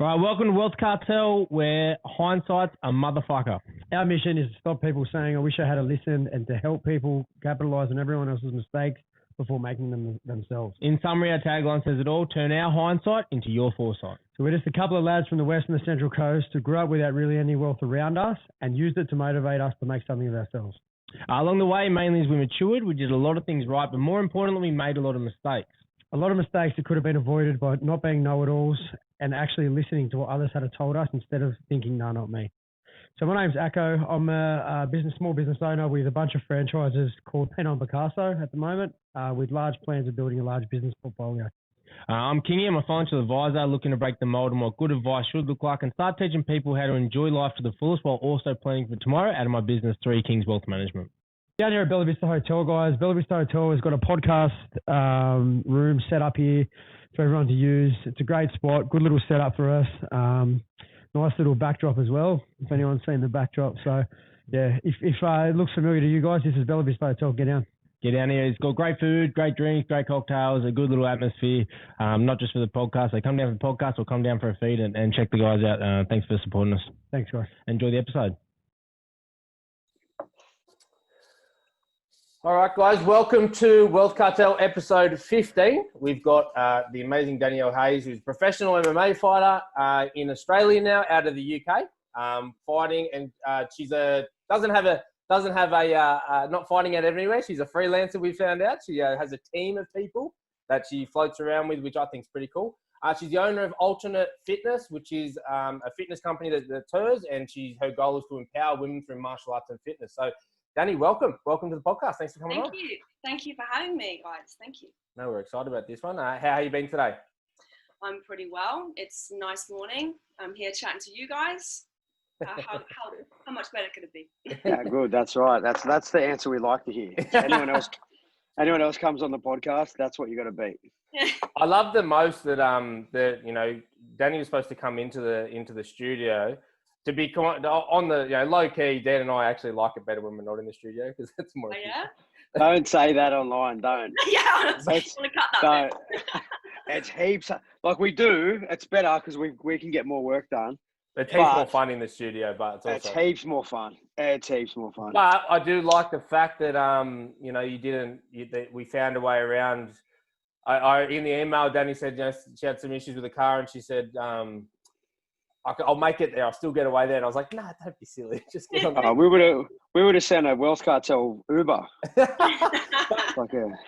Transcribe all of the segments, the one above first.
All right, welcome to Wealth Cartel, where hindsight's a motherfucker. Our mission is to stop people saying, I wish I had a listen, and to help people capitalize on everyone else's mistakes before making them themselves. In summary, our tagline says it all: turn our hindsight into your foresight. So we're just a couple of lads from the West and the Central Coast who grew up without really any wealth around us and used it to motivate us to make something of ourselves. Along the way, mainly as we matured, we did a lot of things right, but more importantly, we made a lot of mistakes. A lot of mistakes that could have been avoided by not being know-it-alls and actually listening to what others had told us instead of thinking, no, not me. So my name's Akko. I'm a small business owner with a bunch of franchises called Pen on Picasso at the moment, with large plans of building a large business portfolio. I'm Kingy. I'm a financial advisor looking to break the mold on what good advice should look like and start teaching people how to enjoy life to the fullest while also planning for tomorrow out of my business, 3 Kings Wealth Management. Down here at Bella Vista Hotel, guys. Bella Vista Hotel has got a podcast room set up here for everyone to use. It's a great spot, good little setup for us. Nice little backdrop as well, if anyone's seen the backdrop. So, yeah, if it looks familiar to you guys, this is Bella Vista Hotel. Get down. Get down here. It's got great food, great drinks, great cocktails, a good little atmosphere, not just for the podcast. They come down for the podcast or come down for a feed and check the guys out. Thanks for supporting us. Thanks, guys. Enjoy the episode. All right, guys, welcome to Wealth Cartel episode 15. We've got the amazing Danielle Hayes, who's a professional MMA fighter in Australia now, out of the UK, fighting, and she's not fighting out everywhere. She's a freelancer. We found out she has a team of people that she floats around with, which I think is pretty cool. She's the owner of Alternate Fitness, which is a fitness company that's hers, and her goal is to empower women through martial arts and fitness. So, Dani, welcome to the podcast. Thanks for coming on. Thank you for having me, guys. Thank you. No, we're excited about this one. How have you been today? I'm pretty well. It's a nice morning. I'm here chatting to you guys. How much better could it be? Yeah, good. That's right. That's the answer we like to hear. Anyone else comes on the podcast, that's what you got to be. I love the most that Dani was supposed to come into the studio. To be on the low key, Dan and I actually like it better when we're not in the studio because it's more. Oh, yeah? Don't say that online. Don't. Yeah, honestly, I want to cut that. It's heaps. Like we do. It's better because we can get more work done. It's heaps more fun in the studio, but it's heaps more fun. It's heaps more fun. But I do like the fact that we found a way around. In the email, Dani said she had some issues with the car, and she said. I'll make it there. I'll still get away there. And I was like, nah, don't be silly. Just get on. We would have sent a Wealth Cartel Uber.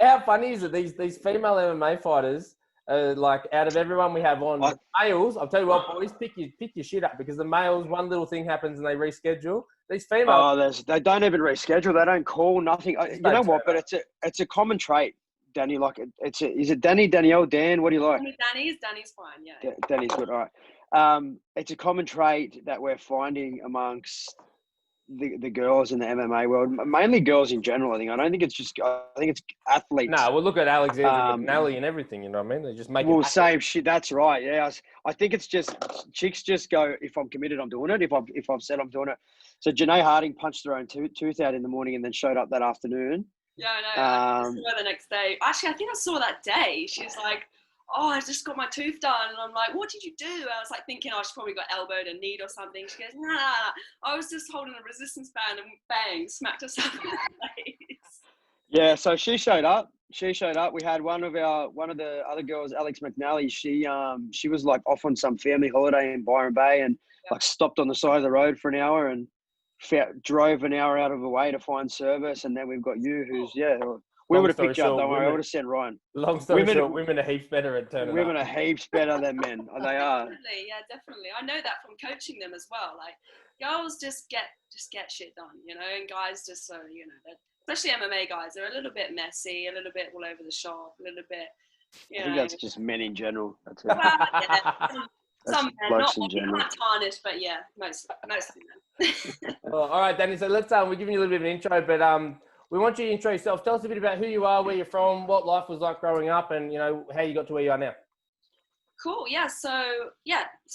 How funny is it? These female MMA fighters, out of everyone we have on, males, I'll tell you what, boys, pick your shit up because the males, one little thing happens and they reschedule. These females, they don't even reschedule. They don't call nothing. You know what? But it's a common trait. Danny, is it Dani, Danielle, Dan? What do you like? Danny's fine, yeah. Danny's good, all right. It's a common trait that we're finding amongst the girls in the MMA world, mainly girls in general. I think it's athletes. No, we'll look at Alexander McNally and everything. You know what I mean? They just make. Well, same shit. That's right. Yeah, I think it's just chicks just go. If I'm committed, I'm doing it. If I've said I'm doing it. So Janae Harding punched her own tooth out in the morning and then showed up that afternoon. Yeah, I know. I saw her the next day. Actually, I think I saw that day. She was like, oh, I just got my tooth done. And I'm like, what did you do? I was like thinking, she probably got elbowed a knee or something. She goes, nah. I was just holding a resistance band and bang, smacked herself in the face. Yeah, so she showed up. We had one of the other girls, Alex McNally. She was like off on some family holiday in Byron Bay and stopped on the side of the road for an hour and drove an hour out of the way to find service. And then we've got you, who's we would have picked you up. Don't worry, I would have sent Ryan. Long story short, women are heaps better at turning up. Women are heaps better than men. They are. Definitely. I know that from coaching them as well. Like girls just get shit done, and guys just especially MMA guys, they're a little bit messy, a little bit all over the shop, a little bit. I think that's just men in general. That's it. Well, some men, not in general. Can't tarnish, but yeah, most men. Well, all right, Dani. So let's we're giving you a little bit of an intro, but we want you to intro yourself. Tell us a bit about who you are, where you're from, what life was like growing up, and how you got to where you are now. Cool. Yeah. So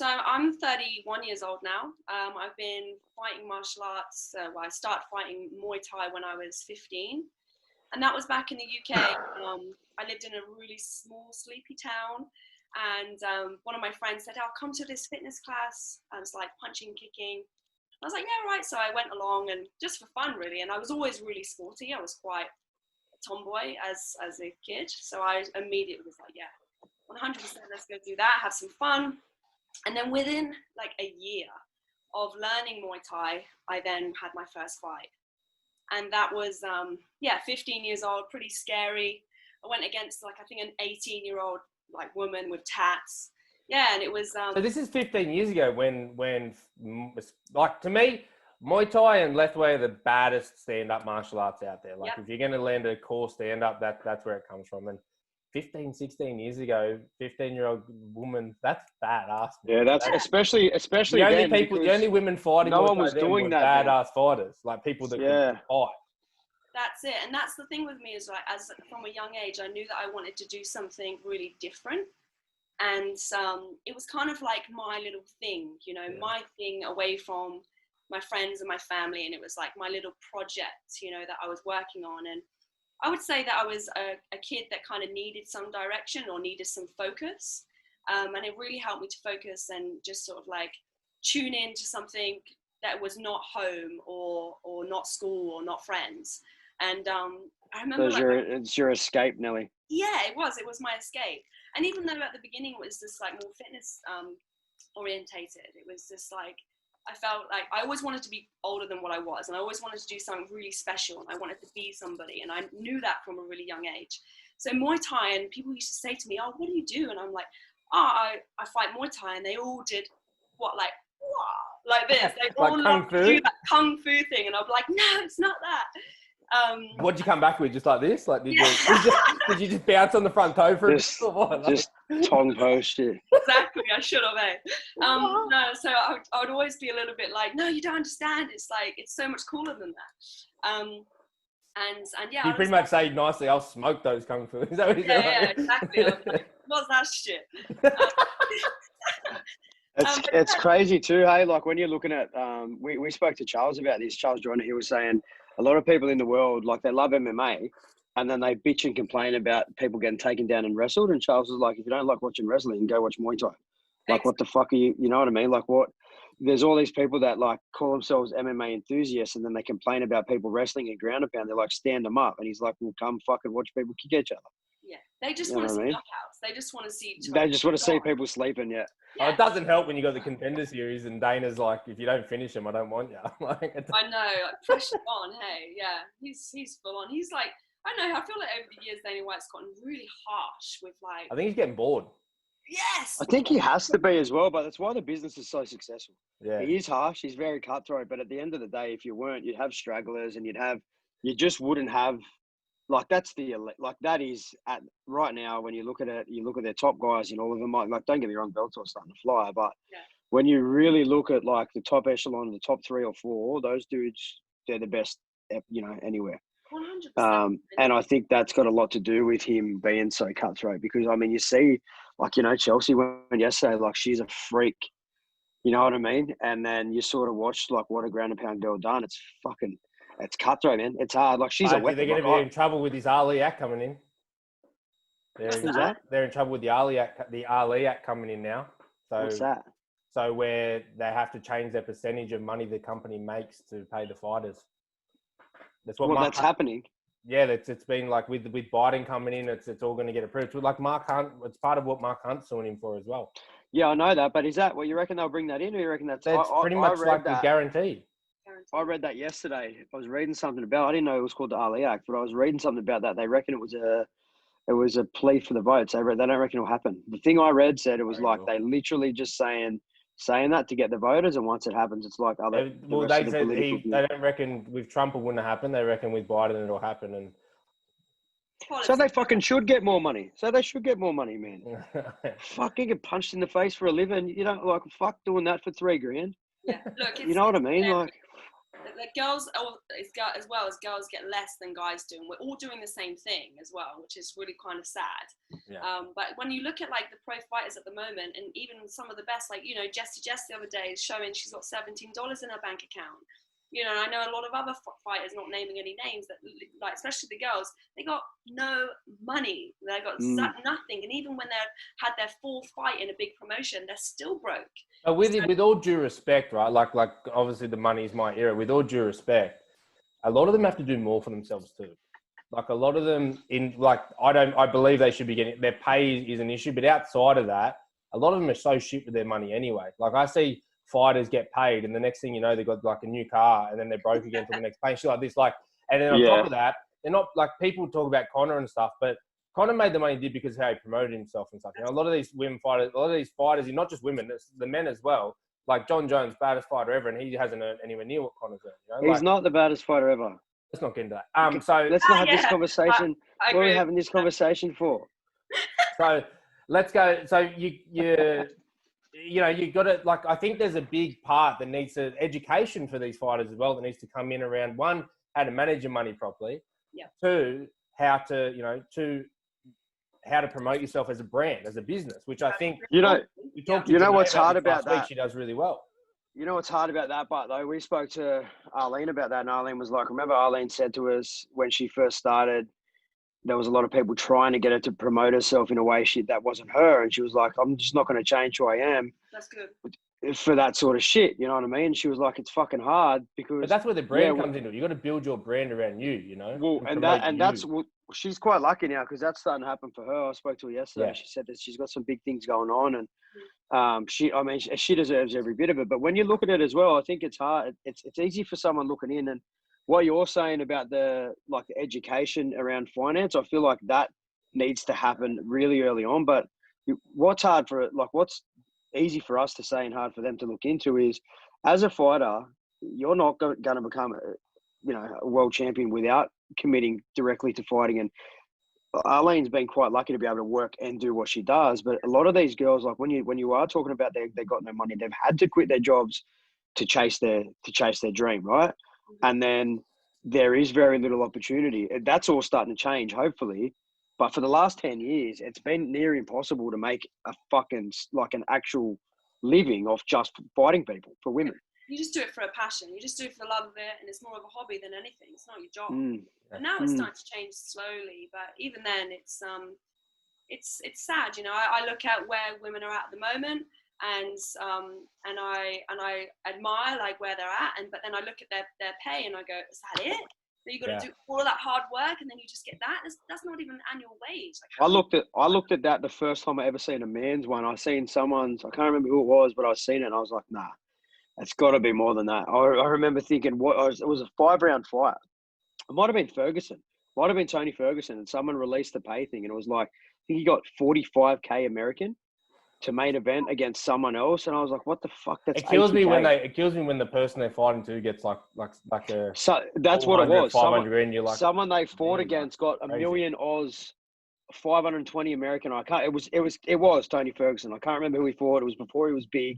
I'm 31 years old now. I've been fighting martial arts. I started fighting Muay Thai when I was 15, and that was back in the UK. I lived in a really small, sleepy town. And one of my friends said, "I'll come to this fitness class." I was like punching, kicking. I was like, "Yeah, right." So I went along, and just for fun, really. And I was always really sporty. I was quite a tomboy as a kid. So I immediately was like, "Yeah, 100%, let's go do that, have some fun." And then within like a year of learning Muay Thai, I then had my first fight. And that was, 15 years old, pretty scary. I went against like, I think an 18-year-old like woman with tats. Yeah, and it was... So this is 15 years ago when like, to me, Muay Thai and Lethwei are the baddest stand-up martial arts out there. Like, if you're going to land a core stand-up, that's where it comes from. And 15, 16 years ago, 15-year-old woman, that's badass. Yeah, that's especially the only women fighting. No one was doing that. Badass fighters, like people that could fight. That's it, and that's the thing with me is like, as from a young age, I knew that I wanted to do something really different, and it was kind of like my little thing, my thing away from my friends and my family, and it was like my little project, that I was working on. And I would say that I was a kid that kind of needed some direction or needed some focus. And it really helped me to focus and just sort of like tune into something that was not home or not school or not friends. And I remember... it's your escape, Nelly. Yeah, it was my escape. And even though at the beginning it was just like more fitness orientated, it was just like, I felt like I always wanted to be older than what I was, and I always wanted to do something really special, and I wanted to be somebody, and I knew that from a really young age. So Muay Thai, and people used to say to me, "Oh, what do you do?" And I'm like, I fight Muay Thai, and they all did like this. They all loved to do that kung fu thing, and I'm like, "No, it's not that." What'd you come back with? Just like this? Like did you just bounce on the front toe for just tongue post it? Exactly, I should have. No, so I would always be a little bit like, "No, you don't understand. It's like it's so much cooler than that." And yeah, you pretty much say nicely, "I'll smoke those kung fu." Is that what you say? Yeah, exactly. I was like, what's that shit? It's crazy too, hey? Like when you're looking at, we spoke to Charles about this. Charles Joyner, he was saying a lot of people in the world, like they love MMA, and then they bitch and complain about people getting taken down and wrestled. And Charles was like, if you don't like watching wrestling, go watch Muay Thai. Like, what the fuck are you? You know what I mean? Like, what? There's all these people that like call themselves MMA enthusiasts, and then they complain about people wrestling and ground and pound. They're like, stand them up, and he's like, well, come fucking watch people kick each other. Yeah, they just want to see knockouts. They just want to see. They just want to see people sleeping. Yeah. Oh, it doesn't help when you got the Contender Series and Dana's like, if you don't finish him, I don't want you. I know, like, pressure on. Hey, yeah, he's full on. He's like, I don't know. I feel like over the years, Dana White's gotten really harsh with like. I think he's getting bored. Yes. I think he has to be as well, but that's why the business is so successful. Yeah. He is harsh. He's very cutthroat, but at the end of the day, if you weren't, you'd have stragglers, and you just wouldn't have. Like that's that is at right now when you look at it, you look at their top guys and all of them. Like don't get me wrong, Bellator's starting to fly, but when you really look at like the top echelon, the top 3 or 4, those dudes, they're the best, anywhere. 100%. And I think that's got a lot to do with him being so cutthroat because I mean you see, like Chelsea went yesterday, like she's a freak, you know what I mean? And then you sort of watch like what a ground and pound girl done. It's cutthroat, man. It's hard. Like she's a weapon. They're going to be in trouble with this Ali Act coming in. They're in trouble with the Ali Act coming in now. So what's that? So where they have to change their percentage of money the company makes to pay the fighters. That's happening. Yeah, it's been like with Biden coming in, it's all going to get approved. Like Mark Hunt, it's part of what Mark Hunt's suing him for as well. Yeah, I know that, but is that you reckon they'll bring that in, or you reckon that's pretty much like a guarantee? I read that yesterday. I was reading something about. I didn't know it was called the Ali Act, but I was reading something about that. They reckon it was a plea for the votes. They don't reckon it'll happen. The thing I read said it was they literally just saying that to get the voters, and once it happens, it's like other. Well, they said they don't reckon with Trump it wouldn't happen. They reckon with Biden it'll happen, and so they fucking should get more money. So they should get more money, man. Fucking get punched in the face for a living, like fuck doing that for $3,000. Yeah, look, you know what I mean, like. The girls, as well as girls, get less than guys do, and we're all doing the same thing as well, which is really kind of sad. Yeah. But when you look at like the pro fighters at the moment, and even some of the best, like Jessie Jess the other day is showing she's got $17 in her bank account. You know, I know a lot of other fighters, not naming any names, that like especially the girls, they got no money. They got nothing, and even when they had their full fight in a big promotion, they're still broke. But with all due respect, right? Like obviously the money is my era. With all due respect, a lot of them have to do more for themselves too. Like a lot of them I believe they should be getting, their pay is an issue, but outside of that, a lot of them are so shit with their money anyway. Like I see fighters get paid and the next thing you know, they got like a new car and then they're broke again for the next pay. Shit like this, like, and then on top of that, they're not like, people talk about Conor and stuff, but Conor made the money he did because of how he promoted himself and stuff. You know, a lot of these women fighters, a lot of these fighters, not just women, it's the men as well. Like John Jones, baddest fighter ever, and he hasn't earned anywhere near what Conor's earned. You know? He's not the baddest fighter ever. Let's not get into that. So let's not have this conversation. I what are we having this conversation for? So let's go. So you got to, like, I think there's a big part that needs to, education for these fighters as well, that needs to come in around, one, how to manage your money properly. Yeah. Two, how to promote yourself as a brand, as a business, which I think, what's hard about that? She does really well. You know what's hard about that part, though? We spoke to Arlene about that, and Arlene was like, remember Arlene said to us when she first started, there was a lot of people trying to get her to promote herself in a way that wasn't her. And she was like, I'm just not going to change who I am. That's good. For that sort of shit, you know what I mean? She was like, it's fucking hard because... But that's where the brand comes into it. You got to build your brand around you, you know? Well, she's quite lucky now because that's starting to happen for her. I spoke to her yesterday. Yeah. She said that she's got some big things going on, and she deserves every bit of it. But when you look at it as well, I think it's hard. It's easy for someone looking in, and what you're saying about the education around finance, I feel like that needs to happen really early on. But what's hard what's easy for us to say and hard for them to look into is, as a fighter, you're not going to become a world champion without committing directly to fighting. And Arlene's been quite lucky to be able to work and do what she does. But a lot of these girls, like when you are talking about they got no money, they've had to quit their jobs to chase their dream, right? And then there is very little opportunity. That's all starting to change, hopefully. But for the last 10 years, it's been near impossible to make a fucking an actual living off just fighting people for women. You just do it for a passion. You just do it for the love of it, and it's more of a hobby than anything. It's not your job. And now it's starting to change slowly, but even then, it's sad. You know, I look at where women are at the moment, and I admire like where they're at, but then I look at their pay and I go, is that it? So you got to do all of that hard work and then you just get that? That's not even annual wage. I looked at that the first time I ever seen a man's one. I seen someone's, I can't remember who it was, but I seen it and I was like, nah, it's got to be more than that. I remember thinking, it was a 5-round fight. It might have been Ferguson. Might have been Tony Ferguson, and someone released the pay thing, and it was like, I think he got 45K American to main event against someone else, and I was like, "What the fuck?" That's it kills me when the person they're fighting to gets like a. So that's what it was. 500 grand. You're like, someone they fought against got $1 million Oz, 520 American. I can't. It was Tony Ferguson. I can't remember who he fought. It was before he was big,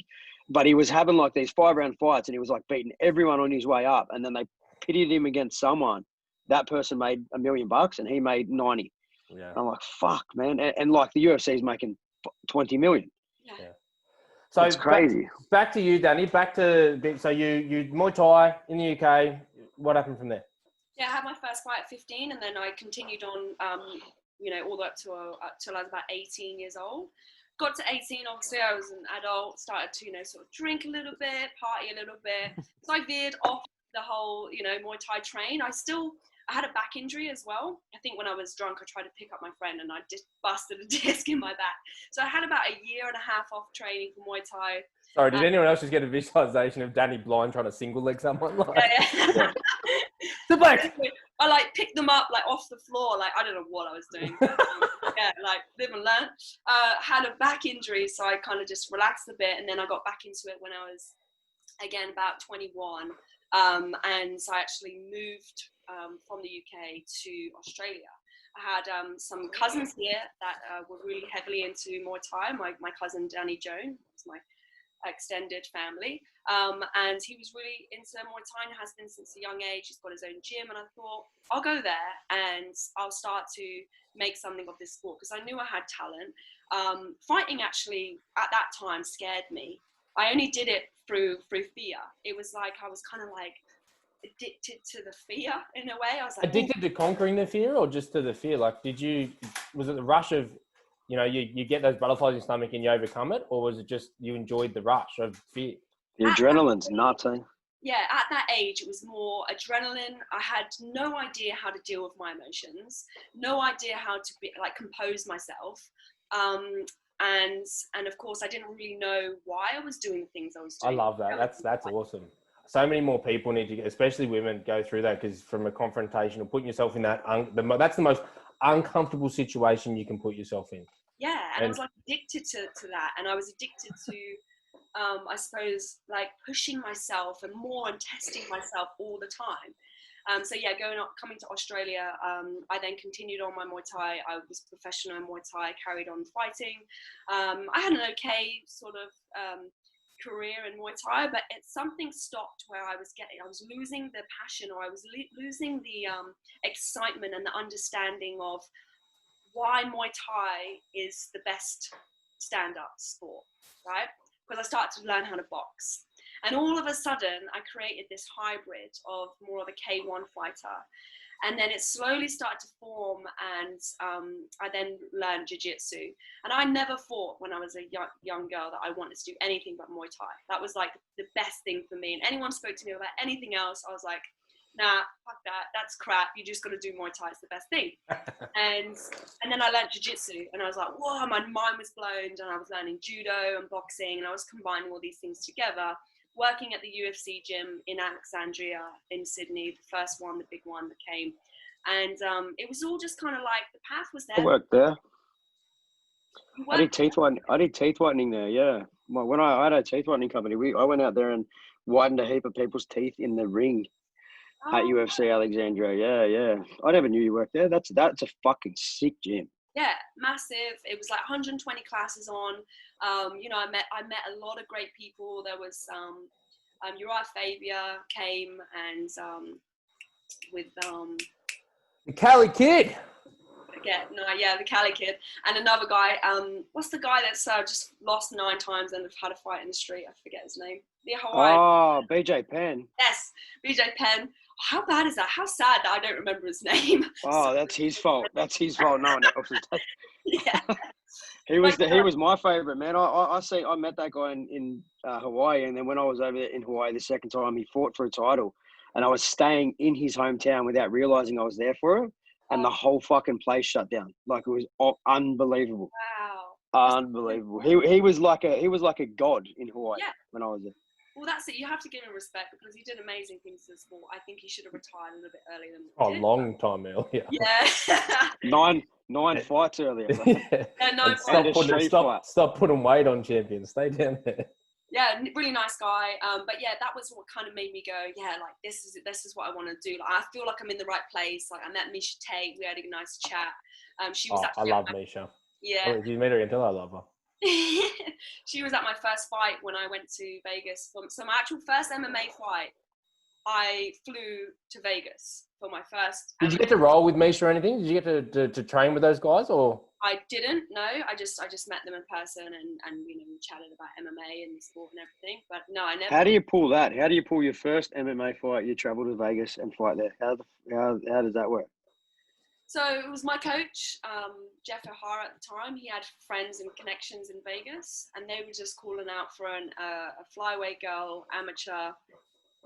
but he was having like these 5-round fights, and he was like beating everyone on his way up, and then they pitted him against someone. That person made $1 million, and he made 90. Yeah. And I'm like, fuck, man, and like the UFC is making 20 million. Yeah. So it's crazy. Back to you, Dani. So you Muay Thai in the UK. What happened from there? Yeah, I had my first fight at 15, and then I continued on, all the way up till I was about 18 years old. Got to 18, obviously I was an adult, started to, sort of drink a little bit, party a little bit. So I veered off the whole, Muay Thai train. I had a back injury as well. I think when I was drunk, I tried to pick up my friend and I just busted a disc in my back. So I had about 1.5 years off training for Muay Thai. Sorry, did anyone else just get a visualization of Dani blind trying to single leg someone? Yeah. The back. I picked them up off the floor. I don't know what I was doing. Live and learn. Had a back injury, so I kind of just relaxed a bit, and then I got back into it when I was, again, about 21. And so I actually moved from the UK to Australia. I had some cousins here that were really heavily into Muay Thai. My cousin Dani Jones, my extended family, and he was really into Muay Thai and has been since a young age. He's got his own gym, and I thought, I'll go there and I'll start to make something of this sport, because I knew I had talent. Fighting actually at that time scared me. I only did it through fear. It was like I was kind of like, addicted to the fear in a way. I was like, addicted to conquering the fear, or just to the fear? Like, was it the rush of, you know, you get those butterflies in your stomach and you overcome it, or was it just you enjoyed the rush of fear? The adrenaline's nuts, eh? Yeah, at that age, it was more adrenaline. I had no idea how to deal with my emotions, no idea how to compose myself. And of course, I didn't really know why I was doing the things I was doing. I love that. That's awesome. So many more people need to, especially women, go through that, because from a confrontation or putting yourself in that, that's the most uncomfortable situation you can put yourself in. Yeah, and I was like addicted to that, and I was addicted to, I suppose, like pushing myself and more and testing myself all the time. So yeah, coming to Australia, I then continued on my Muay Thai. I was professional in Muay Thai, carried on fighting. I had an okay sort of career in Muay Thai, but something stopped where I was losing the passion, or I was losing the excitement and the understanding of why Muay Thai is the best stand-up sport, right? Because I started to learn how to box. And all of a sudden, I created this hybrid of more of a K1 fighter. And then it slowly started to form, and I then learned jiu-jitsu. And I never thought when I was a young girl that I wanted to do anything but Muay Thai. That was like the best thing for me. And anyone spoke to me about anything else, I was like, nah, fuck that. That's crap. You just got to do Muay Thai. It's the best thing. and then I learned jiu-jitsu, and I was like, whoa, my mind was blown. And I was learning judo and boxing, and I was combining all these things together. Working at the UFC gym in Alexandria in Sydney, the first one, the big one that came. And it was all just kind of like the path was there. I worked there. I did teeth whitening there, yeah. When I had a teeth whitening company, I went out there and whitened a heap of people's teeth in the ring at UFC Alexandria. Yeah. I never knew you worked there. That's a fucking sick gym. Yeah, massive. It was like 120 classes on. You know, I met a lot of great people. There was Uriah Faber came, and with the Cali Kid. The Cali Kid, and another guy. What's the guy that's just lost 9 times and had a fight in the street? I forget his name. The Hawaii. Oh, BJ Penn. Yes, BJ Penn. How bad is that? How sad that I don't remember his name. Oh, that's his fault. That's his fault. No one else's. Yeah. He was my favorite, man. I met that guy in Hawaii, and then when I was over in Hawaii the second time, he fought for a title, and I was staying in his hometown without realizing I was there for him, and the whole fucking place shut down. Like, it was unbelievable. Wow. Unbelievable. He was like a god in Hawaii when I was there. Well, that's it. You have to give him respect because he did amazing things to the sport. I think he should have retired a little bit earlier than he did. A long time earlier. Yeah. nine fights earlier. Stop putting weight on champions. Stay down there. Yeah, really nice guy. But yeah, that was what kind of made me go, yeah, like this is what I want to do. Like, I feel like I'm in the right place. Like, I met Misha Tate. We had a nice chat. She was actually. I love Misha. Yeah. Oh, you met her until I love her. She was at my first fight when I went to Vegas. So my actual first MMA fight, I flew to Vegas for my first. Did you get to roll with Misha or anything? Did you get to train with those guys, or? I didn't. No, I just met them in person and we chatted about MMA and sport and everything. But no, I never. How do you pull that? How do you pull your first MMA fight? You travel to Vegas and fight there. How does that work? So it was my coach, Jeff O'Hara at the time. He had friends and connections in Vegas, and they were just calling out for a flyweight girl, amateur,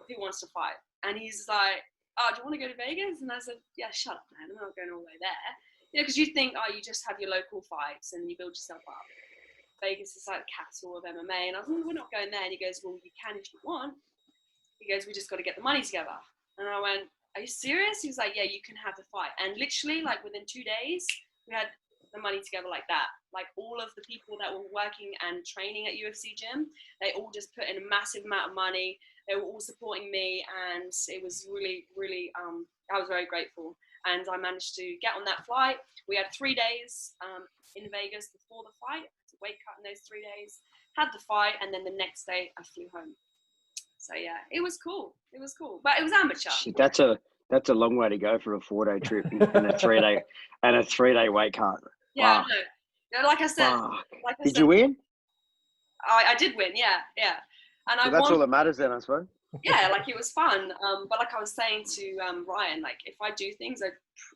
who wants to fight. And he's like, oh, do you want to go to Vegas? And I said, yeah, shut up, man. I'm not going all the way there. You know, because you think, you just have your local fights and you build yourself up. Vegas is like the capital of MMA. And I was like, we're not going there. And he goes, well, you can if you want. He goes, we just got to get the money together. And I went, are you serious? He was like, yeah, you can have the fight. And literally, like, within 2 days, we had the money together like that. Like, all of the people that were working and training at UFC gym, they all just put in a massive amount of money. They were all supporting me, and it was really, really, I was very grateful. And I managed to get on that flight. We had 3 days in Vegas before the fight. I had to weight cut in those 3 days, had the fight, and then the next day I flew home. So yeah, it was cool. But it was amateur. Shit, that's a long way to go for a 4-day trip and a 3-day weight cut. Yeah, no, like I said. Did you win? I did win. Yeah. And that's all that matters then, I suppose. Yeah, like it was fun. But like I was saying to Ryan, like if I do things,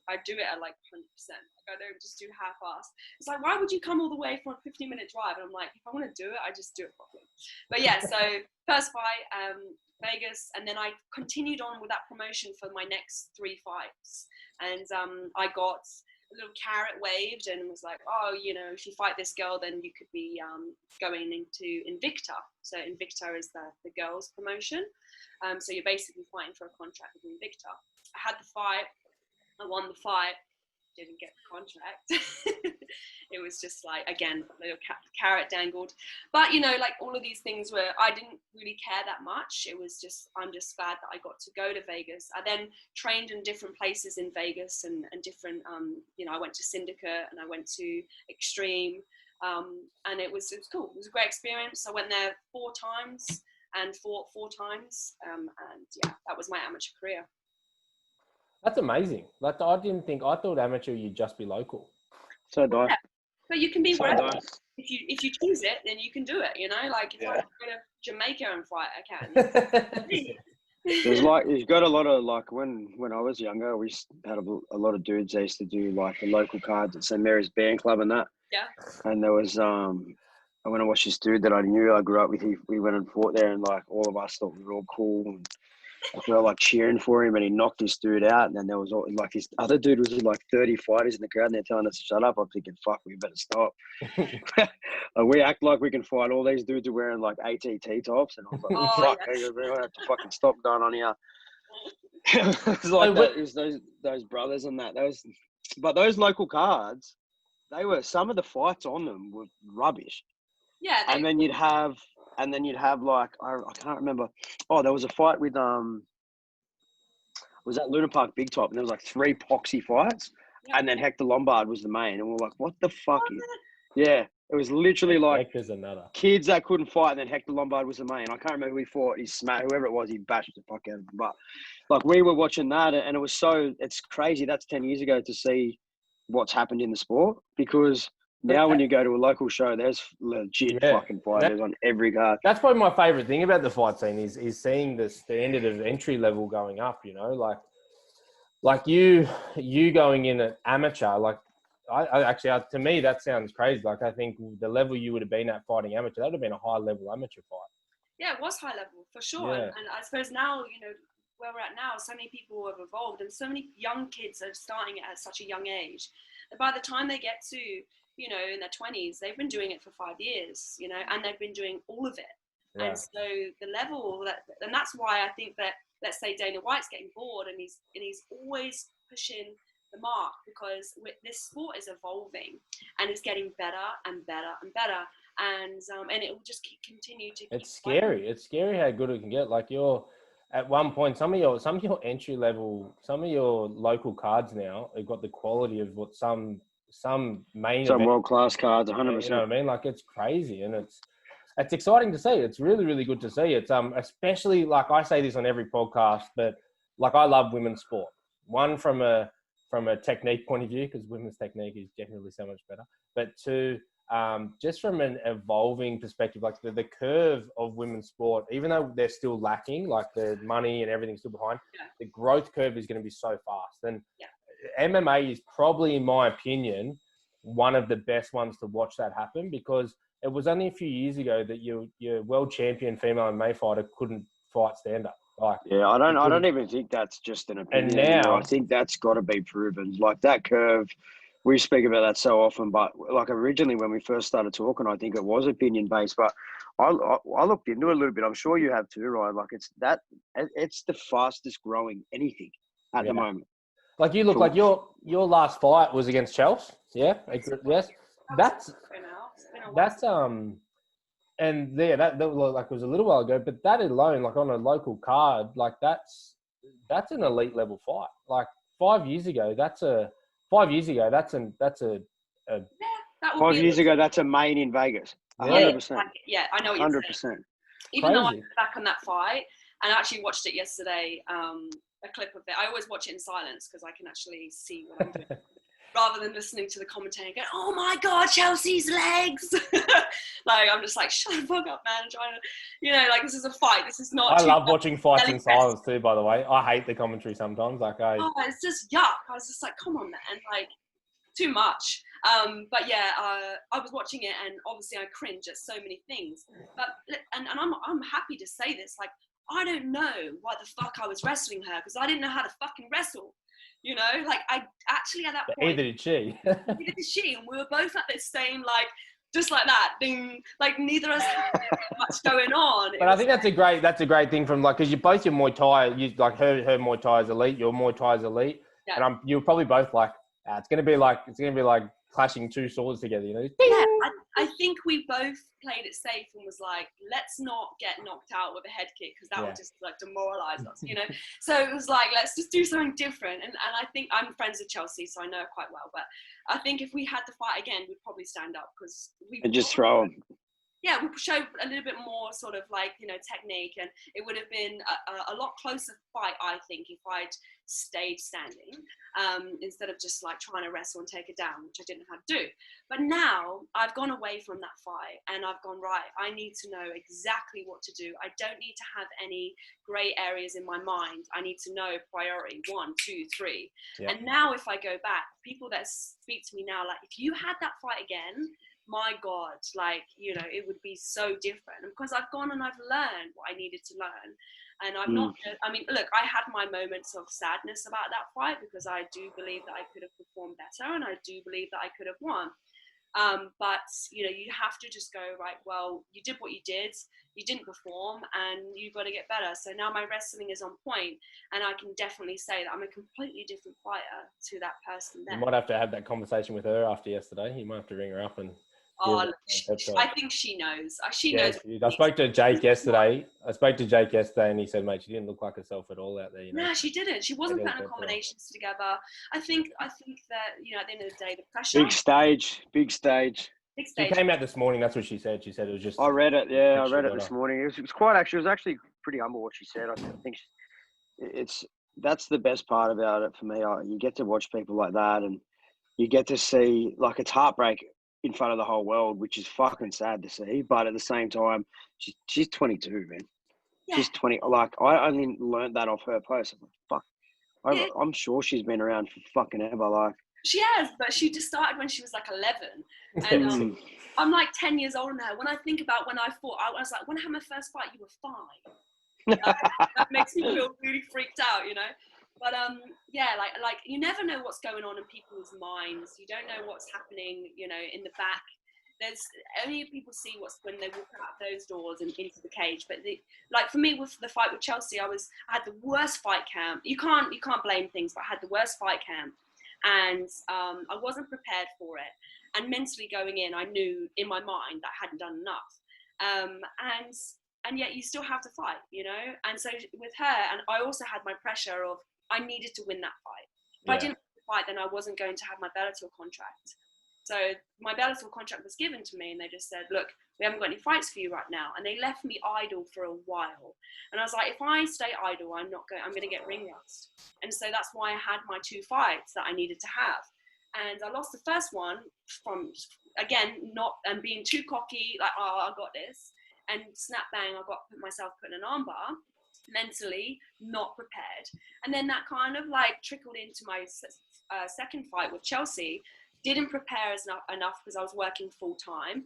I do it at like 100%. Like I don't just do half-assed. It's like, why would you come all the way for a 15-minute drive? And I'm like, if I want to do it, I just do it properly. But yeah, so first fight, Vegas, and then I continued on with that promotion for my next 3 fights. And I got a little carrot waved and was like, oh, you know, if you fight this girl, then you could be going into Invicta. So Invicta is the girls promotion. So you're basically fighting for a contract with Invicta. I had the fight. I won the fight. Didn't get the contract. It was just like, again, a little carrot dangled. But, you know, like all of these things were, I didn't really care that much. It was just, I'm just glad that I got to go to Vegas. I then trained in different places in Vegas and different, you know, I went to Syndicate and I went to Extreme. And it was cool. It was a great experience. I went there 4 times and fought 4 times. And yeah, that was my amateur career. That's amazing. Like I thought amateur you'd just be local. So do I. Yeah. But you can be So wherever. do I. If you choose it, then you can do it. You know, like if I want to go to Jamaica and fight, I can. There's like, you've got a lot of like, when I was younger, we had a lot of dudes that used to do like the local cards at St. Mary's Band Club and that. Yeah. And there was, I went and watched this dude that I knew, I grew up with. We went and fought there, and like all of us thought we were all cool. And we were like cheering for him, and he knocked this dude out. And then there was like this other dude was like 30 fighters in the crowd, and they're telling us to shut up. I'm thinking, fuck, we better stop. We act like we can fight. All these dudes are wearing like ATT tops, and I was like, fuck, we have to fucking stop going on here. It was like that. It was those brothers and that. But those local cards, some of the fights on them were rubbish. Yeah. And then you'd have like, I can't remember. Oh, there was a fight with it was at Luna Park Big Top, and there was like 3 poxy fights, and then Hector Lombard was the main, and we're like, what the fuck is? Yeah, it was literally like kids that couldn't fight, and then Hector Lombard was the main. I can't remember who he fought. He smacked whoever it was. He bashed the fuck out of him. But like we were watching that, and it's crazy. That's 10 years ago to see what's happened in the sport, because now when you go to a local show, there's legit fucking fighters on every card. That's probably my favourite thing about the fight scene is seeing the standard of entry level going up, you know, like you going in at amateur, like I actually, to me, that sounds crazy. Like I think the level you would have been at fighting amateur, that would have been a high level amateur fight. Yeah, it was high level for sure. Yeah. And I suppose now, you know, where we're at now, so many people have evolved and so many young kids are starting it at such a young age. And by the time they get to, you know, in their 20s, they've been doing it for 5 years, you know, and they've been doing all of it. Yeah. And so the level and that's why I think that, let's say Dana White's getting bored and he's always pushing the mark, because this sport is evolving and it's getting better and better and better. And it will just continue to. It's scary. It's scary how good it can get. Like at one point, some of your entry level, some of your local cards now have got the quality of what some world class cards, 100%. You know what I mean? Like it's crazy, and it's exciting to see. It's really, really good to see. It's especially, like I say this on every podcast, but like I love women's sport. One from a technique point of view, because women's technique is generally so much better. But 2, just from an evolving perspective, like the curve of women's sport, even though they're still lacking, like the money and everything's still behind, the growth curve is going to be so fast. And MMA is probably, in my opinion, one of the best ones to watch that happen, because it was only a few years ago that your world champion female MMA fighter couldn't fight stand up. Like, yeah, I don't even think that's just an opinion. And now I think that's got to be proven. Like that curve, we speak about that so often, but like originally when we first started talking, I think it was opinion based. But I looked into it a little bit. I'm sure you have too, right? Like it's the fastest growing anything at the moment. Like you look like your last fight was against Chelsea. Yeah, yes. That's and yeah, that like was a little while ago, but that alone, like on a local card, like that's an elite level fight. Like 5 years ago, that's a 5 years ago, that's a 5 years ago, that's a main in Vegas. 100%. Yeah, I know what you're 100%. saying. Even though I look back on that fight, and I actually watched it yesterday, a clip of it. I always watch it in silence because I can actually see what I'm doing. rather than listening to the commentator and going, oh my God, Chelsea's legs. Like, I'm just like, shut the fuck up, man. I'm trying to, you know, like, this is a fight. This is not. I love watching fights in silence too, by the way. I hate the commentary sometimes. Like, oh, it's just yuck. I was just like, come on, man. Like, too much. But yeah, I was watching it, and obviously I cringe at so many things. But and I'm happy to say this. Like, I don't know why the fuck I was wrestling her, because I didn't know how to fucking wrestle. You know, like, I actually at that point. Either did she. Neither did she, and we were both at this same, like, just like that, ding. Like, neither of us had much going on. But I think that's a great thing from, like, because your Muay Thai, you like her Muay Thai is elite, your Muay Thai is elite, yeah. And you're probably both like, it's gonna be like clashing two swords together, you know. Yeah, I think we both played it safe and was like, let's not get knocked out with a head kick, because that would just like demoralize us, you know. So it was like, let's just do something different. And I think I'm friends with Chelsea, so I know her quite well. But I think if we had to fight again, we'd probably stand up, because we and just throw them. Yeah, we showed a little bit more sort of like, you know, technique, and it would have been a lot closer fight, I think, if I'd stayed standing instead of just like trying to wrestle and take it down, which I didn't know how to do. But now I've gone away from that fight, and I've gone, right, I need to know exactly what to do. I don't need to have any grey areas in my mind. I need to know priority 1, 2, 3. Yeah. And now if I go back, people that speak to me now, like, if you had that fight again, my God, like, you know, it would be so different, because I've gone and I've learned what I needed to learn. And I'm not, I mean, look, I had my moments of sadness about that fight, because I do believe that I could have performed better, and I do believe that I could have won. But, you know, you have to just go, right, well, you did what you did, you didn't perform, and you've got to get better. So now my wrestling is on point, and I can definitely say that I'm a completely different fighter to that person then. You might have to have that conversation with her after yesterday. You might have to ring her up and... Oh, I think she knows. She knows. I spoke to Jake yesterday. And he said, mate, she didn't look like herself at all out there. You know? No, she didn't. She wasn't putting combinations together. I think that, you know, at the end of the day, the pressure. Big stage. She came out this morning. That's what she said. She said it was just. I read it. Yeah, I read it this morning. It was quite actually. It was actually pretty humble what she said. I think that's the best part about it for me. You get to watch people like that, and you get to see, like, it's heartbreak in front of the whole world, which is fucking sad to see. But at the same time, she's 22, man. Yeah. She's 20. Like, I only learned that off her post. I'm like, fuck. I'm sure she's been around for fucking ever. Like, she has, but she just started when she was like 11. And I'm like 10 years older now. When I think about when I fought, I was like, when I had my first fight, you were 5. That makes me feel really freaked out, you know. But yeah, like you never know what's going on in people's minds. You don't know what's happening, you know, in the back. There's only people see what's when they walk out those doors and into the cage. But like for me with the fight with Chelsea, I had the worst fight camp. You can't blame things, but I had the worst fight camp, and I wasn't prepared for it. And mentally going in, I knew in my mind that I hadn't done enough. And yet you still have to fight, you know. And so with her, and I also had my pressure of, I needed to win that fight. If I didn't win the fight, then I wasn't going to have my Bellator contract. So my Bellator contract was given to me, and they just said, look, we haven't got any fights for you right now. And they left me idle for a while. And I was like, if I stay idle, I'm going to get ring rust. And so that's why I had my 2 fights that I needed to have. And I lost the first one from, again, not being too cocky, like, oh, I got this. And snap bang, I got myself put in an armbar. Mentally not prepared, and then that kind of like trickled into my second fight with Chelsea. Didn't prepare enough because I was working full time.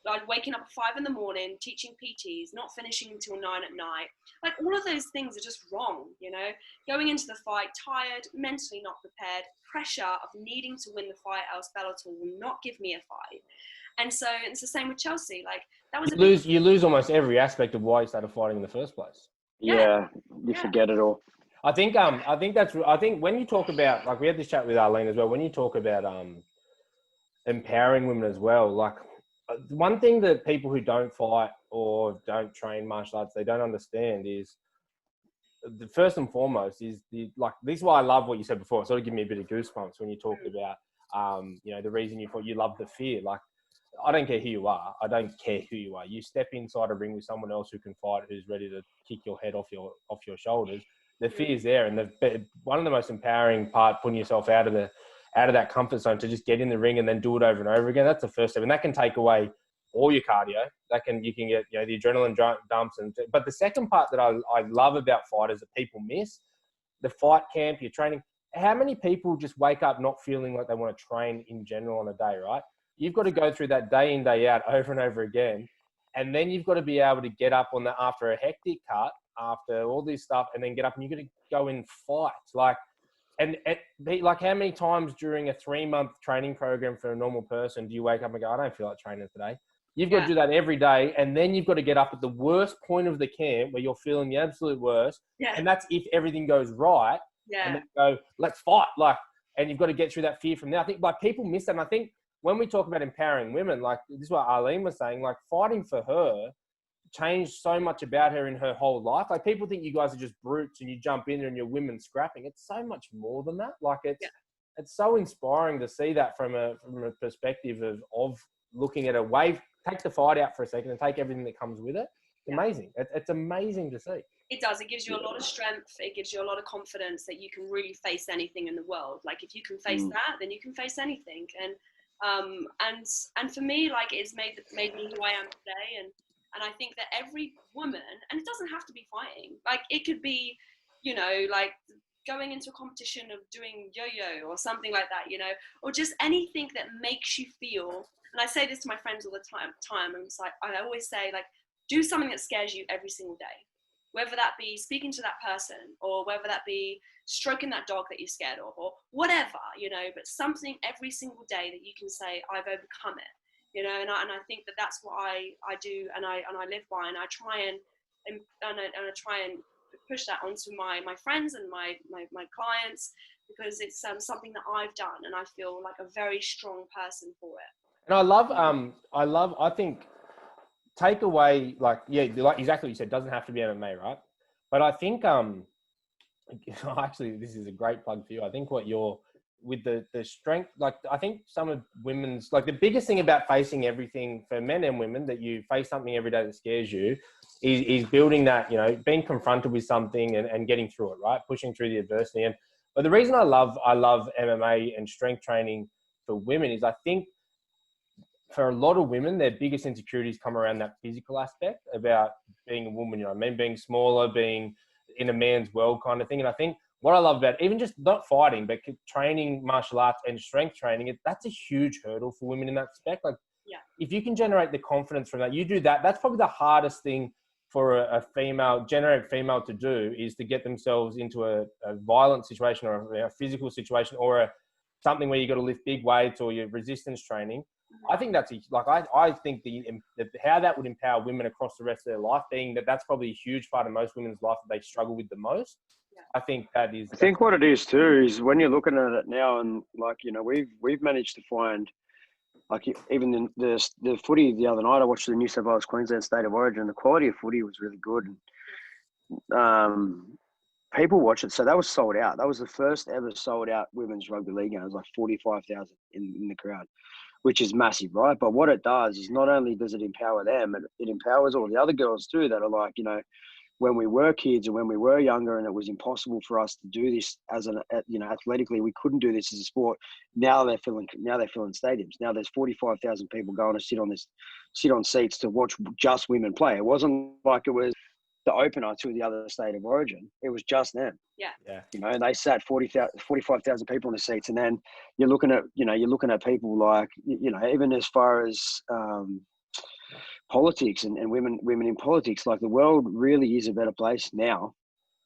I'd waking up at 5 in the morning, teaching PTs, not finishing until 9 at night. Like, all of those things are just wrong, you know. Going into the fight tired, mentally not prepared, pressure of needing to win the fight, else Bellator will not give me a fight. And so it's the same with Chelsea. Like, that was you lose almost every aspect of why you started fighting in the first place. Yeah, you forget it all. I think when you talk about, like, we had this chat with Arlene as well, when you talk about empowering women as well, like, one thing that people who don't fight or don't train martial arts, they don't understand is, the first and foremost is this is why I love what you said before. It sort of gave me a bit of goosebumps when you talked about, you know, the reason you love the fear. Like, I don't care who you are. I don't care who you are. You step inside a ring with someone else who can fight, who's ready to kick your head off your shoulders. The fear's there, and one of the most empowering part, putting yourself out of out of that comfort zone to just get in the ring and then do it over and over again. That's the first step. And that can take away all your cardio. You can get, the adrenaline dumps. But the second part that I love about fighters that people miss, the fight camp, your training. How many people just wake up not feeling like they want to train in general on a day, right? You've got to go through that day in, day out over and over again. And then you've got to be able to get up on after a hectic cut, after all this stuff, and then get up and you've got to go and fight. Like how many times during a 3-month training program for a normal person do you wake up and go, I don't feel like training today? You've got to do that every day. And then you've got to get up at the worst point of the camp where you're feeling the absolute worst. Yeah. And that's if everything goes right. Yeah. And then go, let's fight. And you've got to get through that fear from there. I think people miss that. And I think when we talk about empowering women, this is what Arlene was saying, fighting for her changed so much about her in her whole life. People think you guys are just brutes and you jump in there and you're women scrapping. It's so much more than that. It's so inspiring to see that from a perspective of looking at a wave, take the fight out for a second and take everything that comes with it. It's amazing. It's amazing to see. It does. It gives you a lot of strength. It gives you a lot of confidence that you can really face anything in the world. If you can face that, then you can face anything. And for me, it's made me who I am today. And I think that every woman, and it doesn't have to be fighting. It could be, going into a competition of doing yo-yo or something like that, or just anything that makes you feel. And I say this to my friends all the time. And it's I always say, do something that scares you every single day. Whether that be speaking to that person or whether that be stroking that dog that you're scared of or whatever, but something every single day that you can say, I've overcome it, and I think that that's what I do and I live by, and I try and I try and push that onto my friends and my clients, because it's something that I've done and I feel like a very strong person for it. And I think take away, exactly what you said, doesn't have to be MMA, right? But I think, actually, this is a great plug for you. I think with the strength, I think some of women's, the biggest thing about facing everything for men and women, that you face something every day that scares you, is building that, being confronted with something and getting through it, right? Pushing through the adversity. But the reason I love MMA and strength training for women is I think, for a lot of women, their biggest insecurities come around that physical aspect about being a woman, being smaller, being in a man's world kind of thing. And I think what I love about even just not fighting, but training martial arts and strength training, that's a huge hurdle for women in that aspect. If you can generate the confidence from that, you do that. That's probably the hardest thing for a female to do, is to get themselves into a violent situation or a physical situation or something where you got to lift big weights or your resistance training. I think that's I think how that would empower women across the rest of their life, being that's probably a huge part of most women's life that they struggle with the most. Yeah. I think that is. I think what it is too is when you're looking at it now, and we've managed to find, even the footy the other night, I watched the New South Wales Queensland State of Origin. The quality of footy was really good, and people watch it. So that was sold out. That was the first ever sold out women's rugby league game. It was 45,000 in the crowd, which is massive, right? But what it does is not only does it empower them, it empowers all the other girls too that are when we were kids and when we were younger and it was impossible for us to do this as athletically, we couldn't do this as a sport. Now they're filling stadiums. Now there's 45,000 people going to sit on seats to watch just women play. It wasn't like it was the opener to the other state of origin. It was just them. Yeah. And they sat 45,000 people in the seats, and then you're looking at people even as far as politics and women in politics. The world really is a better place now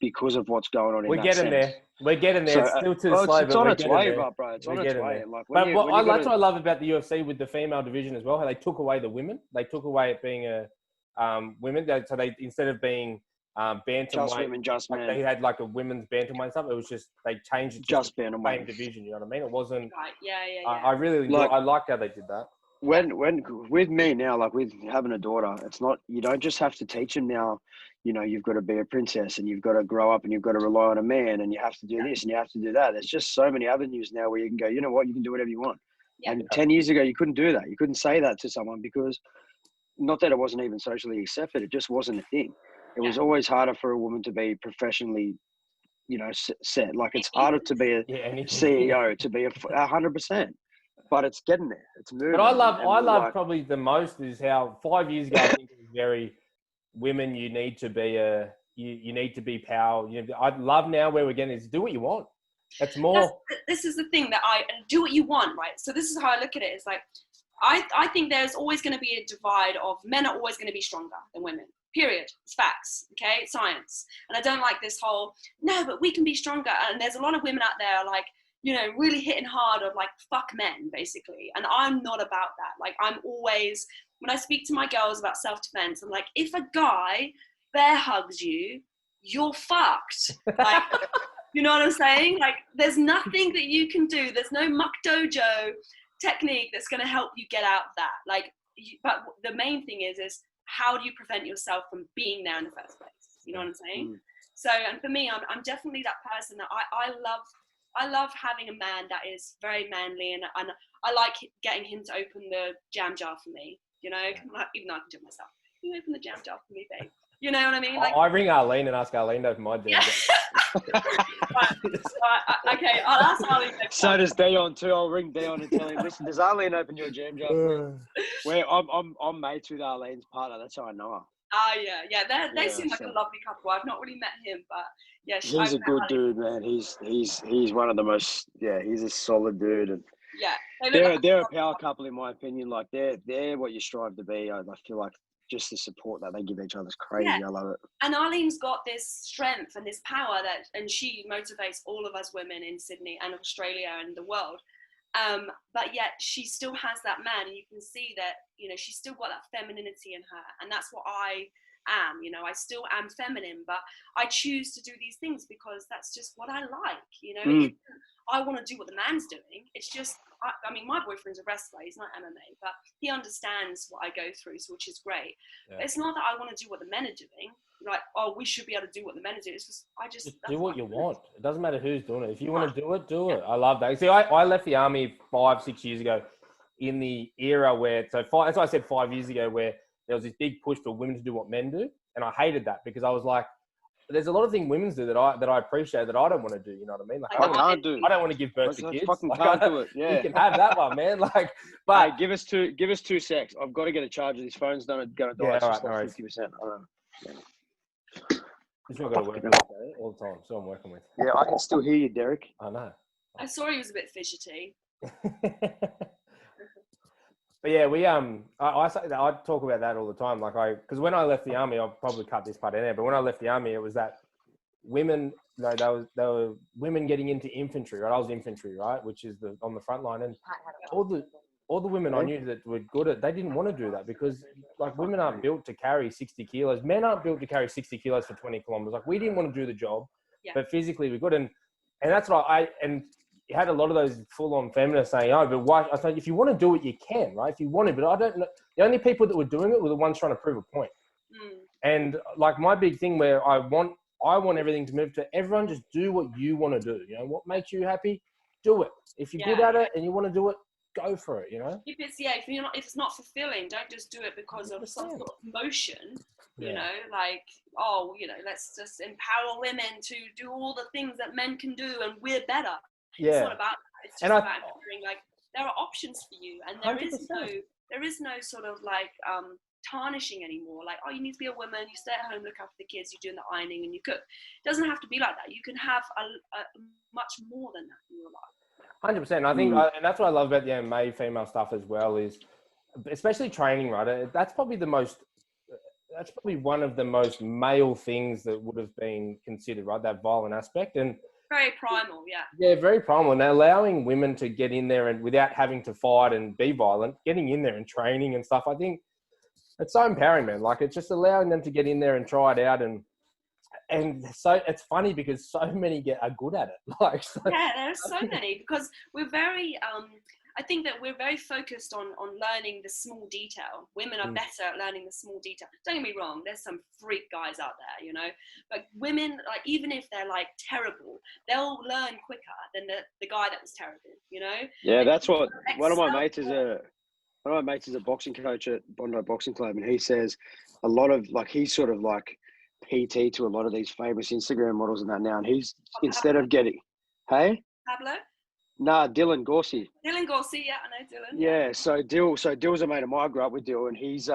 because of what's going on. We're getting there. It's still too slow. It's on its way, bro. It's on its way. But that's what I love about the UFC with the female division as well. How they took away the women. They took away it being a women. So they, instead of being bantamweight, just women, just men. They had a women's bantamweight and stuff. It was just they changed it just to the bantamweight same division. You know what I mean? It wasn't. Right. Yeah. I really I liked how they did that. When with me now, with having a daughter, it's not, you don't just have to teach them now, you've got to be a princess and you've got to grow up and you've got to rely on a man and you have to do this and you have to do that. There's just so many avenues now where you can go, you know what, you can do whatever you want. Yeah. And 10 years ago, you couldn't do that. You couldn't say that to someone because, not that it wasn't even socially accepted, it just wasn't a thing. It was always harder for a woman to be professionally you know, set. Like it's harder to be a CEO to be 100%, but it's getting there. It's moving. But I love probably the most is how 5 years ago I think it was very women. You need to be you need to be power. You know, I love now where we're getting is do what you want. That's more. This is the thing that I do what you want, right? So this is how I look at it. It's like I think there's always going to be a divide of men are always going to be stronger than women. Period. It's facts. Okay, it's science. And I don't like this whole no, but we can be stronger. And there's a lot of women out there like, you know, really hitting hard of like fuck men basically. And I'm not about that. Like I'm always, when I speak to my girls about self-defense, I'm like, if a guy bear hugs you, you're fucked. Like, you know what I'm saying? Like there's nothing that you can do. There's no muck dojo technique that's going to help you get out of that. Like, but the main thing is how do you prevent yourself from being there in the first place? You know what I'm saying? So, and for me, I'm definitely that person that I love having a man that is very manly, and I like getting him to open the jam jar for me. You know, even though I can do it myself. Can you open the jam jar for me, babe? You know what I mean? Like, I ring Arlene and ask Arlene to open my jam jar. Okay, I'll ask Arlene next time. So does Dion too. I'll ring Dion and tell him, listen, does Arlene open your jam jar? Where I'm mates with Arlene's partner. That's how I know her. Yeah. They seem like a lovely couple. I've not really met him, but yeah. He's a good dude, man. He's one of the most. Yeah, he's a solid dude, and they're a power couple in my opinion. Like they're what you strive to be. I feel like just the support that they give each other is crazy. Yeah. I love it. And Arlene's got this strength and this power and she motivates all of us women in Sydney and Australia and the world. But yet she still has that man, and you can see that, you know, she's still got that femininity in her, and that's what I am. You know, I still am feminine, but I choose to do these things because that's just what I like. You know, I want to do what the man's doing. It's just, I mean, my boyfriend's a wrestler. He's not MMA, but he understands what I go through, which is great. Yeah. But it's not that I want to do what the men are doing. Like, oh, we should be able to do what the men are doing. It's just, just do what you want. It doesn't matter who's doing it. If you want to do it, do it. I love that. See, I left the army 5-6 years ago in the era where, that's why I said 5 years ago, where there was this big push for women to do what men do. And I hated that because I was like, there's a lot of things women do that I appreciate that I don't want to do. You know what I mean? Like, I don't want to give birth to kids. Fucking can't do it. Yeah, you can have that one, man. Like, but hey, give us two secs. I've got to get a charger. This phone's going to die. Yeah, it's all right, 50%. It's not going to work all the time. So I'm working with. Yeah, I can still hear you, Derek. I know. I saw he was a bit fidgety. But yeah, I talk about that all the time. Like because when I left the army, I'll probably cut this part in there. But when I left the army, it was that women, you know, they were women getting into infantry, right? I was infantry, right, which is on the front line, and all the women I knew that were good at, they didn't want to do that because like women aren't built to carry 60 kilos. Men aren't built to carry 60 kilos for 20 kilometers. Like we didn't want to do the job, but physically we're good, and that's what you had a lot of those full-on feminists saying, oh, but why? I said, if you want to do it, you can, right? If you want to, but I don't know. The only people that were doing it were the ones trying to prove a point. And like my big thing where I want everything to move to everyone, just do what you want to do. You know, what makes you happy, do it. If you're good at it and you want to do it, go for it, you know? If it's not fulfilling, don't just do it because of some sort of emotion, you know, like, oh, you know, let's just empower women to do all the things that men can do and we're better. Yeah. It's not about that. It's just about ensuring, like, there are options for you, and there is no sort of like tarnishing anymore. Like, oh, you need to be a woman, you stay at home, look after the kids, you're doing the ironing and you cook. It doesn't have to be like that. You can have a much more than that in your life. 100%. I think, and that's what I love about the MMA female stuff as well, is especially training, right? That's probably one of the most male things that would have been considered, right? That violent aspect. And very primal, yeah. Yeah, very primal. And allowing women to get in there and without having to fight and be violent, getting in there and training and stuff, I think it's so empowering, man. Like, it's just allowing them to get in there and try it out. And so it's funny because so many are good at it. Like, yeah, there are so many because we're very, I think that we're very focused on learning the small detail. Women are better at learning the small detail. Don't get me wrong, there's some freak guys out there, you know, but women, like, even if they're like terrible, they'll learn quicker than the guy that was terrible, you know? Yeah, that's what one of my mates is a boxing coach at Bondi Boxing Club, and he says a lot of, like, he's sort of like PT to a lot of these famous Instagram models and that now. And he's, instead of getting, hey? Pablo? Nah, Dylan Gorsey. Dylan Gorsey, yeah, I know Dylan. Yeah, so Dill's a mate of mine. I grew up with Dill, and he's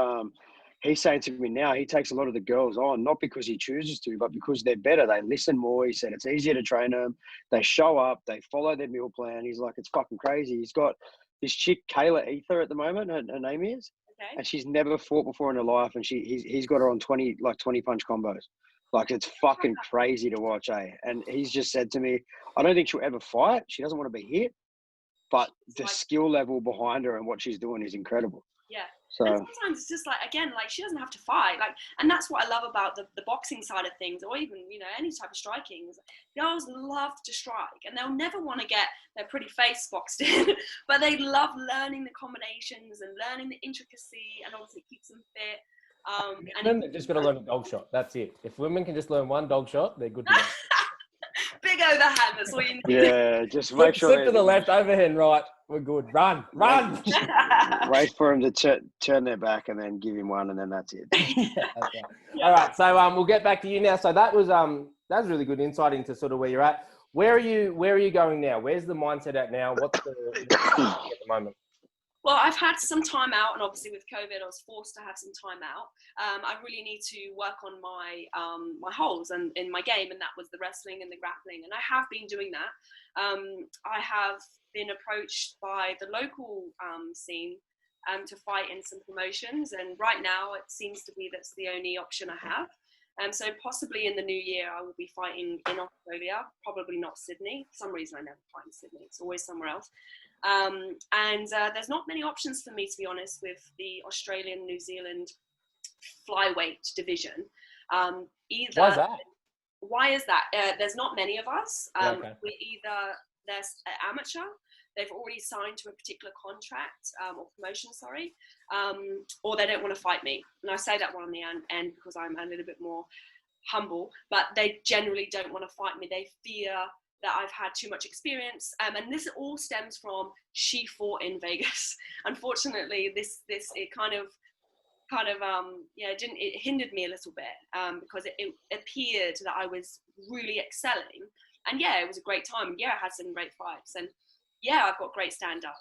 saying to me now he takes a lot of the girls on, not because he chooses to, but because they're better. They listen more. He said it's easier to train them. They show up. They follow their meal plan. He's like, it's fucking crazy. He's got this chick, Kayla Ether, at the moment. Her name is, Okay. and she's never fought before in her life, and he's got her on 20 punch combos. Like, it's fucking crazy to watch, eh? And he's just said to me, I don't think she'll ever fight. She doesn't want to be hit, but the skill level behind her and what she's doing is incredible. Yeah. So and sometimes it's just like, again, like she doesn't have to fight. Like, and that's what I love about the boxing side of things, or even, you know, any type of striking. Girls love to strike, and they'll never want to get their pretty face boxed in, but they love learning the combinations and learning the intricacy, and obviously it keeps them fit. And then they've just got to learn a dog shot. That's it. If women can just learn one dog shot, they're good to go. Big overhand, that's all you need. yeah, just make sure slip to the left, overhand right. We're good. Run. Wait for him to turn their back and then give him one, and then that's it. Okay. All right. So we'll get back to you now. So that was really good insight into sort of where you're at. Where are you going now? Where's the mindset at now? What's the at the moment? Well, I've had some time out, and obviously with COVID, I was forced to have some time out. I really need to work on my my holes and in my game, and that was the wrestling and the grappling, and I have been doing that. I have been approached by the local scene to fight in some promotions, and right now it seems to be that's the only option I have. So possibly in the new year, I will be fighting in Australia, probably not Sydney. For some reason, I never fight in Sydney. It's always somewhere else. And there's not many options for me, to be honest, with the Australian, New Zealand flyweight division. Why is that? Why is that? There's not many of us. Okay. We're either there's amateur, they've already signed to a particular contract or promotion, sorry, or they don't want to fight me. And I say that one on the end because I'm a little bit more humble, but they generally don't want to fight me. They fear that I've had too much experience, and this all stems from she fought in Vegas. Unfortunately, it hindered me a little bit because it appeared that I was really excelling, and yeah, it was a great time. Yeah, I had some great fights, and yeah, I've got great stand up.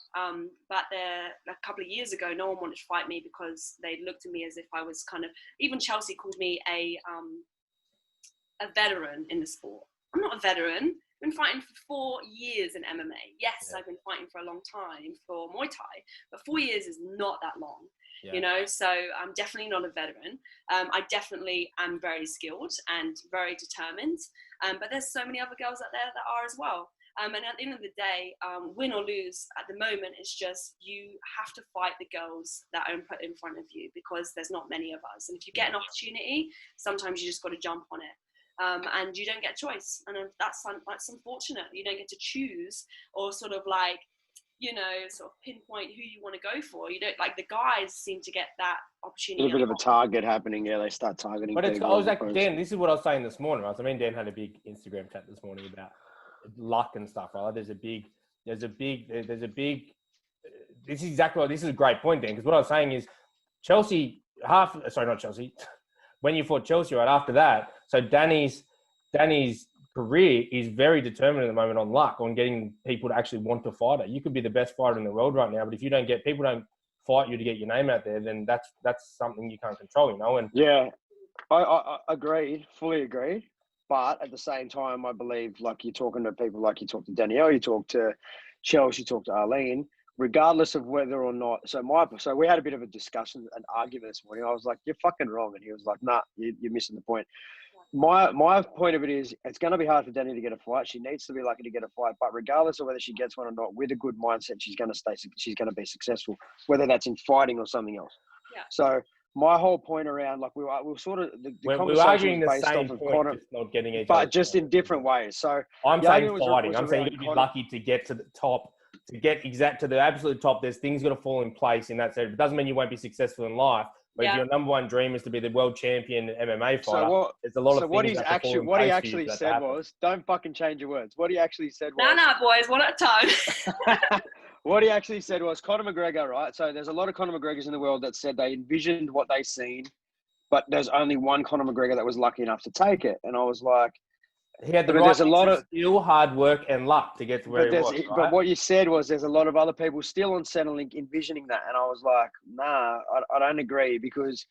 But a couple of years ago, no one wanted to fight me because they looked at me as if I was kind of. Even Chelsea called me a veteran in the sport. I'm not a veteran. I've been fighting for 4 years in MMA. Yes, yeah. I've been fighting for a long time for Muay Thai, but 4 years is not that long, you know, so I'm definitely not a veteran. I definitely am very skilled and very determined, but there's so many other girls out there that are as well. And at the end of the day, win or lose, at the moment, it's just you have to fight the girls that are put in front of you because there's not many of us. And if you get an opportunity, sometimes you just got to jump on it. And you don't get a choice, and that's unfortunate. You don't get to choose or sort of like, you know, sort of pinpoint who you want to go for. You don't, like, the guys seem to get that opportunity. A little bit of a target happening. Yeah, they start targeting. But I was like, Dan, this is what I was saying this morning. Right? I mean, Dan had a big Instagram chat this morning about luck and stuff. Right? This is exactly what, this is a great point, Dan, because what I was saying is not Chelsea. When you fought Chelsea, right after that, so Dani's career is very determined at the moment on luck, on getting people to actually want to fight her. You could be the best fighter in the world right now, but if you don't get people don't fight you to get your name out there, then that's something you can't control, you know. And yeah, I agree, fully agree. But at the same time, I believe, like, you're talking to people, like you talk to Danielle, you talk to Chelsea, you talk to Arlene. Regardless of whether or not, so we had a bit of a discussion, an argument this morning. I was like, "You're fucking wrong," and he was like, "Nah, you're missing the point." My point of it is, it's going to be hard for Dani to get a fight. She needs to be lucky to get a fight, but regardless of whether she gets one or not, with a good mindset, she's going to be successful, whether that's in fighting or something else. Yeah. So my whole point around, like, we were sort of we're arguing the same point, just not getting each other, but just in different ways. So I'm saying fighting. I'm saying you'd be lucky to get to the top. To get to the absolute top, there's things got to fall in place in that sense. It doesn't mean you won't be successful in life, but if your number one dream is to be the world champion MMA fighter, there's a lot of things that fall in place. What he actually said was, don't fucking change your words. What he actually said was... No, boys, one at a time. What he actually said was, Conor McGregor, right? So there's a lot of Conor McGregors in the world that said they envisioned what they seen but there's only one Conor McGregor that was lucky enough to take it. And I was like, He had the but right there's a lot of skill, hard work, and luck to get to where he was. Right? But what you said was there's a lot of other people still on Centrelink envisioning that. And I was like, nah, I don't agree, because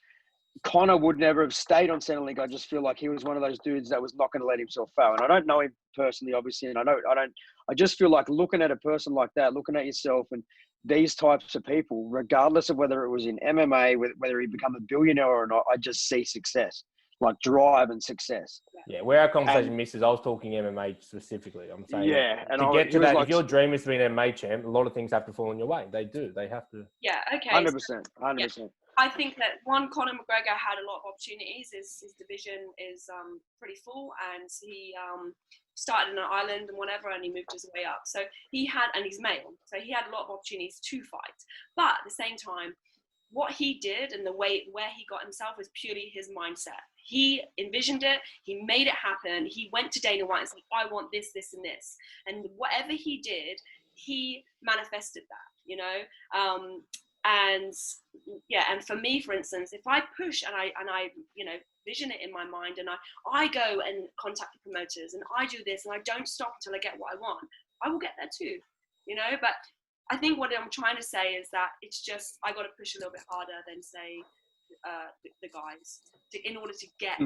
Conor would never have stayed on Centrelink. I just feel like he was one of those dudes that was not going to let himself fail. And I don't know him personally, obviously, and I just feel like looking at a person like that, looking at yourself and these types of people, regardless of whether it was in MMA, whether he become a billionaire or not, I just see success, like drive and success. Yeah, where our conversation misses, I was talking MMA specifically. I'm saying, and to get to that, if your dream is to be an MMA champ, a lot of things have to fall in your way. They do. They have to. Yeah. Okay. 100%. Yeah. I think that Conor McGregor had a lot of opportunities. His division is pretty full, and he started in an island and whatever, and he moved his way up. So and he's male, so he had a lot of opportunities to fight. But at the same time, what he did and where he got himself was purely his mindset. He envisioned it. He made it happen. He went to Dana White and said, I want this, this, and this. And whatever he did, he manifested that, and for me, for instance, if I push and I vision it in my mind, and I go and contact the promoters and I do this and I don't stop until I get what I want, I will get there too, but I think what I'm trying to say is that it's just, I got to push a little bit harder than say the guys in order to get.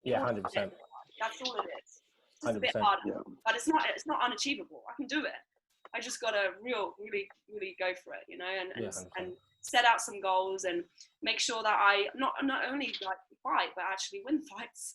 Yeah, 100%. That's all it is. It's just a bit harder, but it's not unachievable. I can do it. I just got to really, really go for it, and set out some goals and make sure that I not only like fight, but actually win fights,